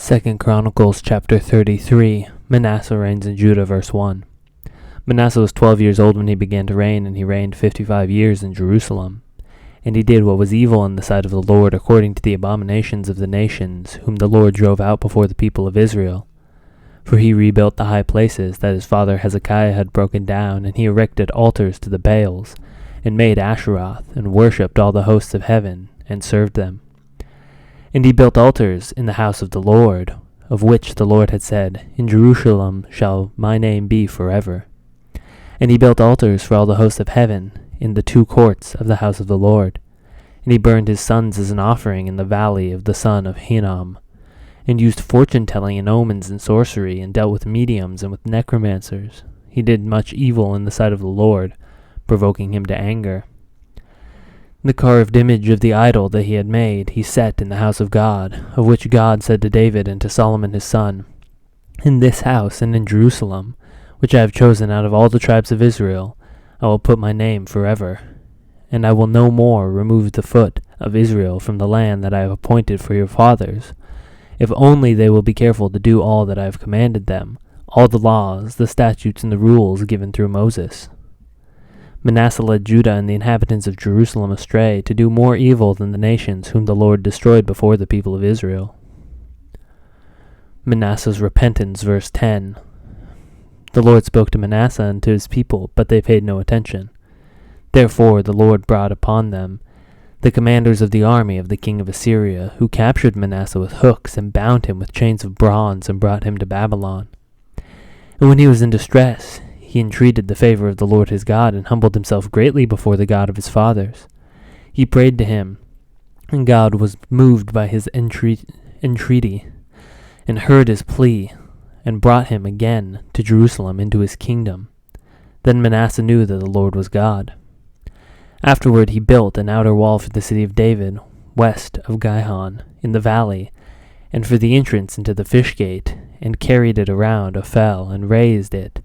2 Chronicles chapter 33. Manasseh reigns in Judah, verse 1. Manasseh was 12 years old when he began to reign, and he reigned 55 years in Jerusalem. And he did what was evil in the sight of the Lord, according to the abominations of the nations, whom the Lord drove out before the people of Israel. For he rebuilt the high places that his father Hezekiah had broken down, and he erected altars to the Baals, and made Asheroth, and worshipped all the hosts of heaven, and served them. And he built altars in the house of the Lord, of which the Lord had said, In Jerusalem shall my name be forever. And he built altars for all the hosts of heaven in the two courts of the house of the Lord. And he burned his sons as an offering in the valley of the son of Hinnom, and used fortune-telling and omens and sorcery, and dealt with mediums and with necromancers. He did much evil in the sight of the Lord, provoking him to anger. The carved image of the idol that he had made he set in the house of God, of which God said to David and to Solomon his son, In this house and in Jerusalem, which I have chosen out of all the tribes of Israel, I will put my name forever. And I will no more remove the foot of Israel from the land that I have appointed for your fathers, if only they will be careful to do all that I have commanded them, all the laws, the statutes, and the rules given through Moses. Manasseh led Judah and the inhabitants of Jerusalem astray, to do more evil than the nations whom the Lord destroyed before the people of Israel. Manasseh's repentance, verse 10. The Lord spoke to Manasseh and to his people, but they paid no attention. Therefore the Lord brought upon them the commanders of the army of the king of Assyria, who captured Manasseh with hooks and bound him with chains of bronze and brought him to Babylon. And when he was in distress, he entreated the favor of the Lord his God, and humbled himself greatly before the God of his fathers. He prayed to him, and God was moved by his entreaty, and heard his plea, and brought him again to Jerusalem into his kingdom. Then Manasseh knew that the Lord was God. Afterward he built an outer wall for the city of David, west of Gihon, in the valley, and for the entrance into the fish gate, and carried it around Ophel, and raised it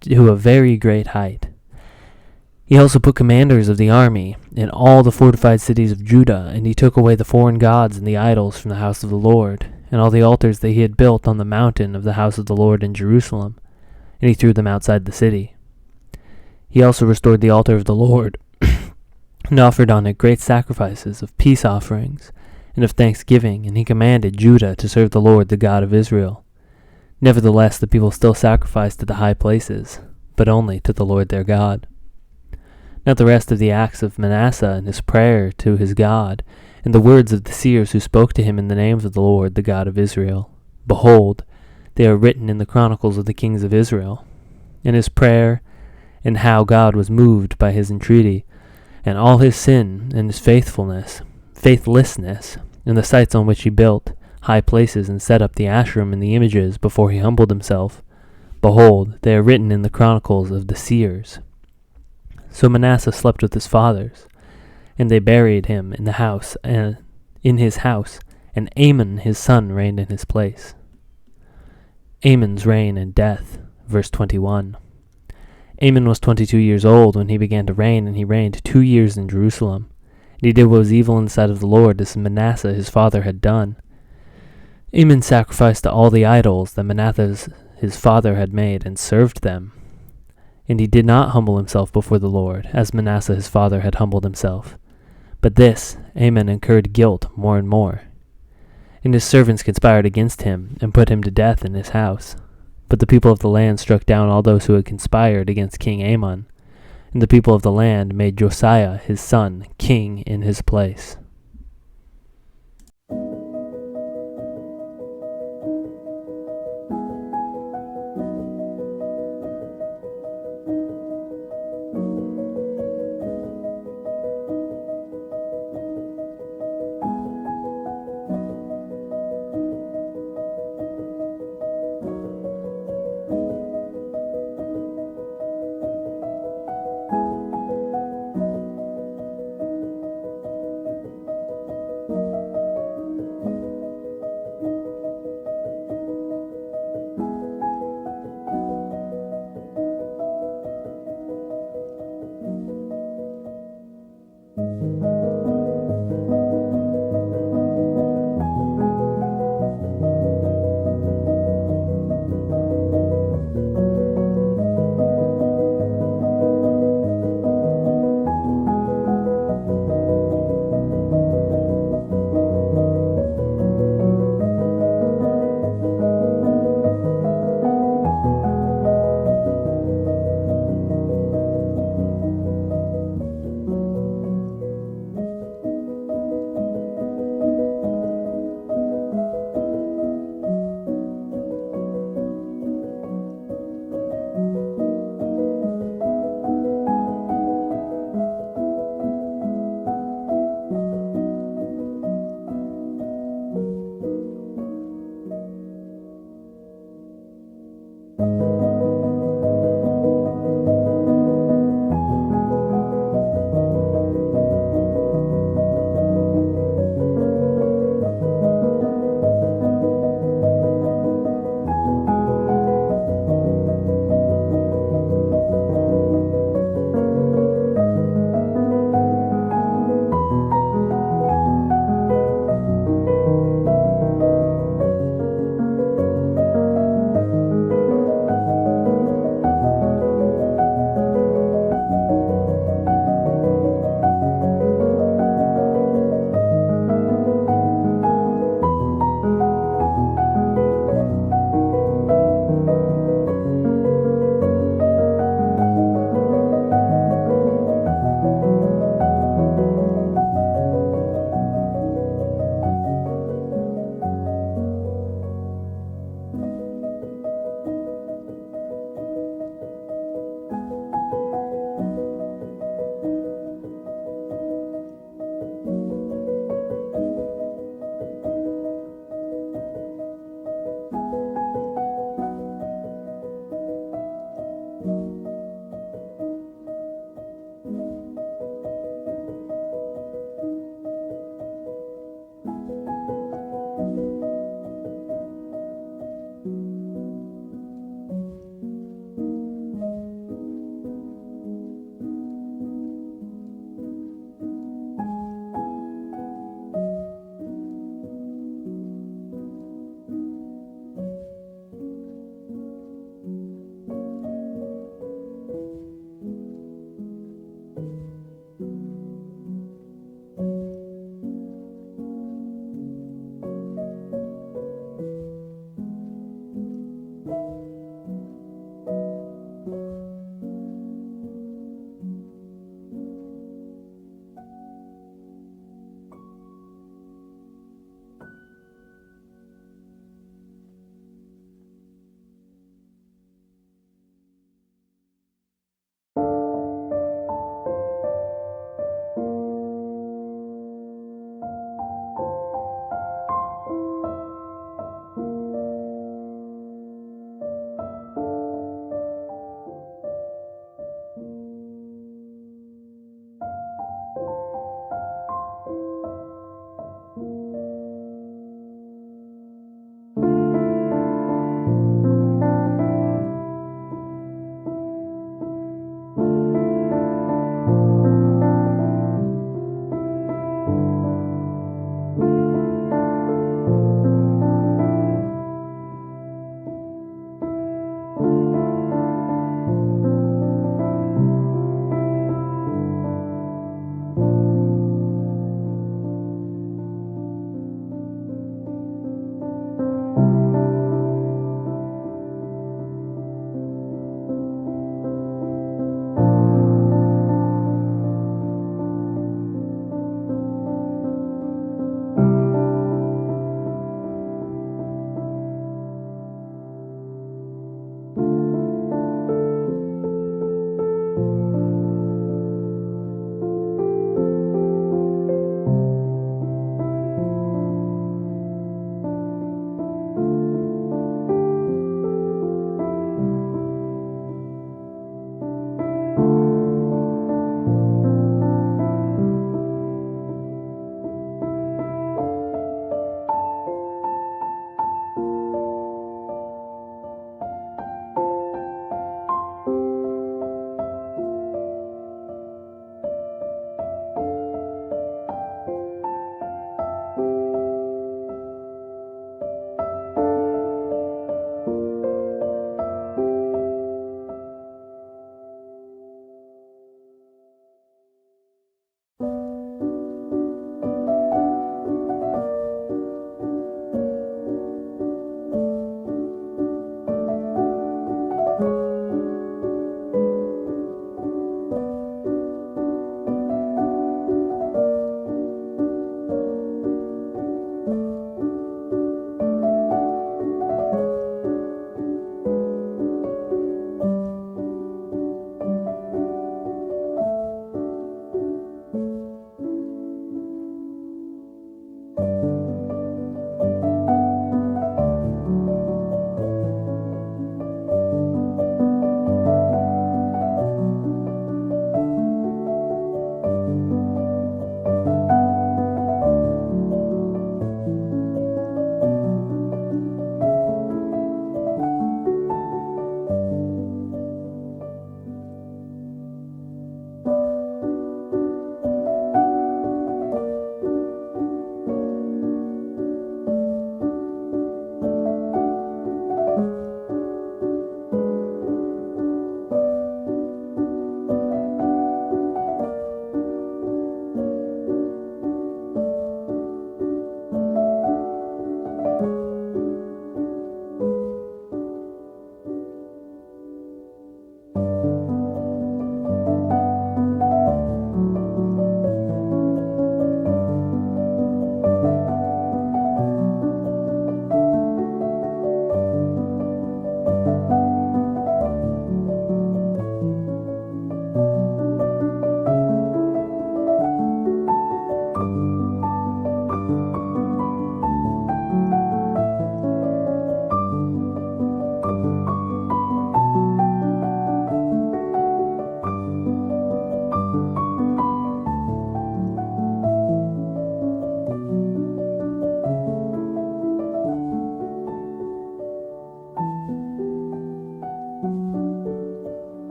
to a very great height. He also put commanders of the army in all the fortified cities of Judah, and he took away the foreign gods and the idols from the house of the Lord, and all the altars that he had built on the mountain of the house of the Lord in Jerusalem, and he threw them outside the city. He also restored the altar of the Lord, and offered on it great sacrifices of peace offerings and of thanksgiving, and he commanded Judah to serve the Lord, the God of Israel. Nevertheless, the people still sacrificed at the high places, but only to the Lord their God. Now the rest of the acts of Manasseh, and his prayer to his God, and the words of the seers who spoke to him in the name of the Lord, the God of Israel, behold, they are written in the Chronicles of the kings of Israel. And his prayer, and how God was moved by his entreaty, and all his sin, and his faithlessness, and the sites on which he built high places and set up the Asherim and the images before he humbled himself. Behold, they are written in the Chronicles of the seers. So Manasseh slept with his fathers, and they buried him in his house, and Amon his son reigned in his place. Amon's reign and death, verse 21. Amon was 22 years old when he began to reign, and he reigned 2 years in Jerusalem. And he did what was evil in the sight of the Lord, as Manasseh his father had done. Amon sacrificed to all the idols that Manasseh his father had made, and served them. And he did not humble himself before the Lord, as Manasseh his father had humbled himself. But this, Amon incurred guilt more and more. And his servants conspired against him, and put him to death in his house. But the people of the land struck down all those who had conspired against King Amon, and the people of the land made Josiah his son king in his place.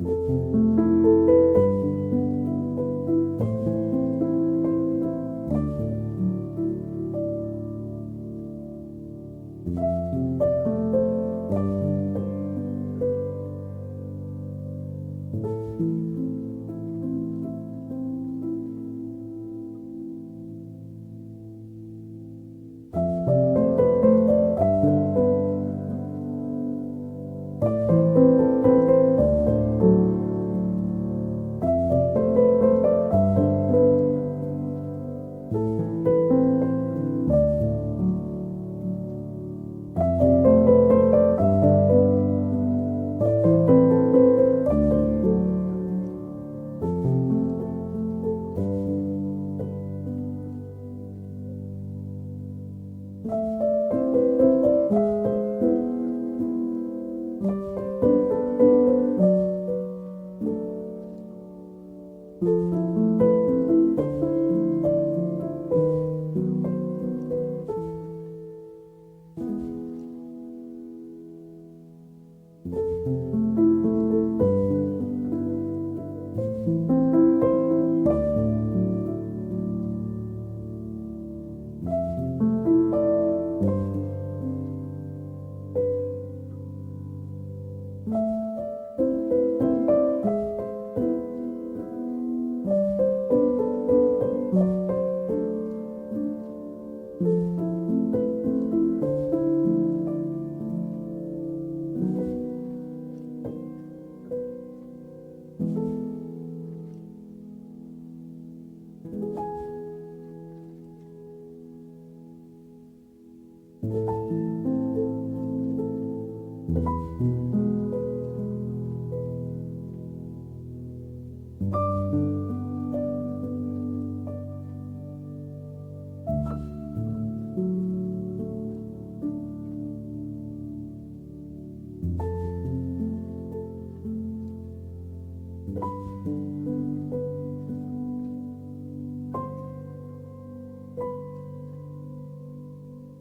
you.